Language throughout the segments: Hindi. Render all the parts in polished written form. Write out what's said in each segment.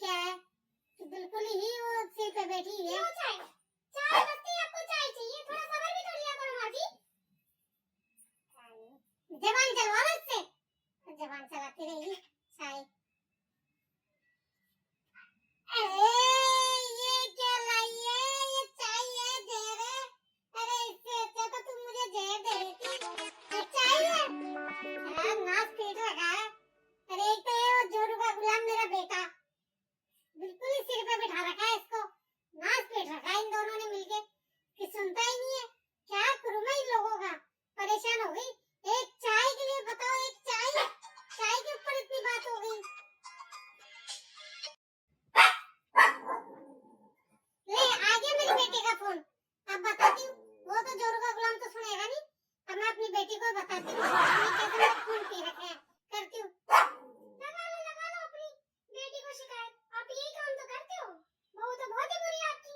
क्या है कि बिल्कुल ही वो सिर पे बैठी है। क्यों चाय चाय बस्ती आपको चाय चाहिए, थोड़ा सब्र भी तो लिया करो माँ जी। जबान चलवा लो इससे, जबान चलाती रहेगी चाय। अरे ये क्या लाई है, ये चाय है जहर है। अरे इससे अच्छा तो तुम मुझे जहर दे देती। ये चाय है, नाक पीट रखा है। अरे एक तो ये वो जोरू का गुलाम मेरा बेटा बिल्कुल ही सिर पे बिठा रखा है इसको, नाक पीट रखा है इन दोनों ने मिलके कि सुनता ही नहीं है। क्या करूं मैं इन लोगों का, परेशान हो गई। एक चाय के लिए बताओ, एक चाय के ऊपर इतनी बात हो गई। ले आ गया मेरी बेटी का फोन, अब बताती हूँ। वो तो जोरू का गुलाम तो सुनेगा नहीं, अब मैं अपनी बेटी को बताती हूँ कैसे खून पी रखे हैं। करती हूँ, लगा लो अपनी बेटी को शिकायत। आप यही काम तो करते हो, बहू तो बहुत ही बुरी है आपकी।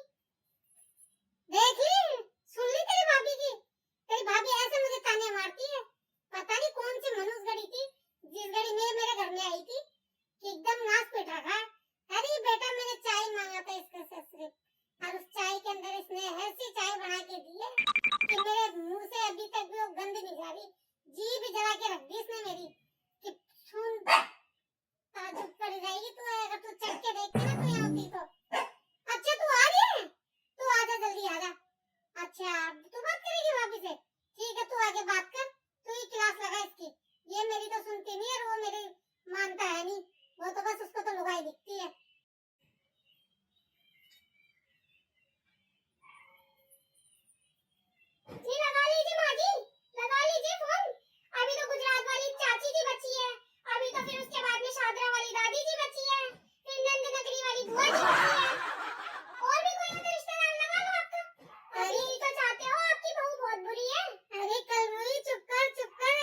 देख ली, सुन ली तेरी भाभी की। तेरी भाभी ऐसे मुझे ताने मारती है, पता नहीं कौन सी मनुष्य घड़ी थी जिस घड़ी में मेरे घर में आई थी कि एकदम नाक पीट रखा है। अरे बेटा मैंने चाय मांगा था इसके से सिर्फ, और उस चाय के अंदर इसने ऐसी चाय बना के दी है कि मेरे मुंह से अभी तक भी वो गंध नहीं जा रही, जीभ जला के रख दी इसने मेरी कि सुन ताजुब कर जाएगी तू अगर तू चख के देखती ना तू यहाँ होती तो। अच्छा तू आ रही है, तू आजा जल्दी आजा। अच्छा तू बात करेगी भाभी से, ठीक है तू आगे बात कर, तू ही क्लास लगा इसकी। ये मेरी तो सुनती नहीं और वो मेरी मानता है नहीं, वो तो बस उसको तो लुगाई दिखती है। जी लगा लीजिए माँ जी, लगा लीजिए फोन। अभी तो गुजरात वाली चाची जी बची है, अभी तो फिर उसके बाद में शादरा वाली दादी जी बची है, फिर नंद नगरी वाली बुआ जी बची है। और भी कोई अगर रिश्तेदार लगा लो आपका। अरे यही तो चाहते हो, आपकी बहू बहुत बुरी है। अरे कल हुई, चुप कर चुप कर।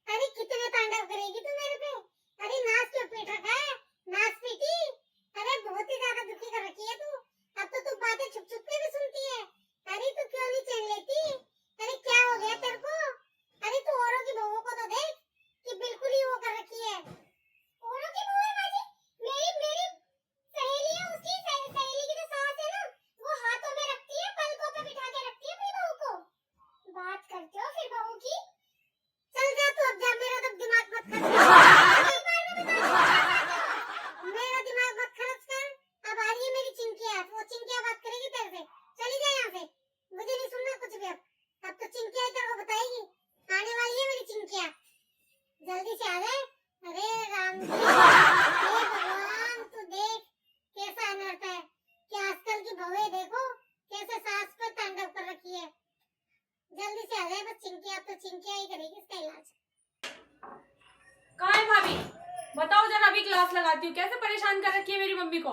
अरे कितने तांडव करेगी तू मेरे पे। अरे नाच क्यों पीट रखा है, नाच पीटी। अरे बहुत ही ज्यादा दुखी कर रखी है तू, अब तो तू बातें छुप छुप के भी सुनती है। अरे तू क्यों नहीं चैन लेती, अरे क्या हो गया तेरे को। अरे तू औरों की बहुओं को तो देख कि बिल्कुल ही वो कर रखी है। औरों की बहू है माँ जी, मेरी सहेली है, उसकी सहेली की जो सास है ना, वो हाथों में रखती है, पलकों पे बिठा के रखती है अपनी बहू को। बात करते हो फिर बहू की। चल जा तू अब जा, मेरा तो दिमाग मत खर्च कर। मेरा दिमाग मत खर्च कर। अब आ रही है मेरी चिंकिया, वो चिंकिया बात करेगी तेरे से। चली जा यहाँ से, मुझे नहीं सुनना कुछ भी। अब तो चिंकिया ही तेरे को बताएगी, आने वाली है मेरी चिंकिया, जल्दी से आ जाए। अरे राम जी, हे भगवान तू देख कैसा अनर्थ है कि आजकल की बहुएं देखो कैसे सास पर तांडव कर रखी है। जल्दी से आ जाए बस चिंकिया, अब तो चिंकिया ही करेगी इसका इलाज। कहाँ है भाभी, बताओ जरा, अभी क्लास लगाती हूँ। कैसे परेशान कर रखी है मेरी मम्मी को।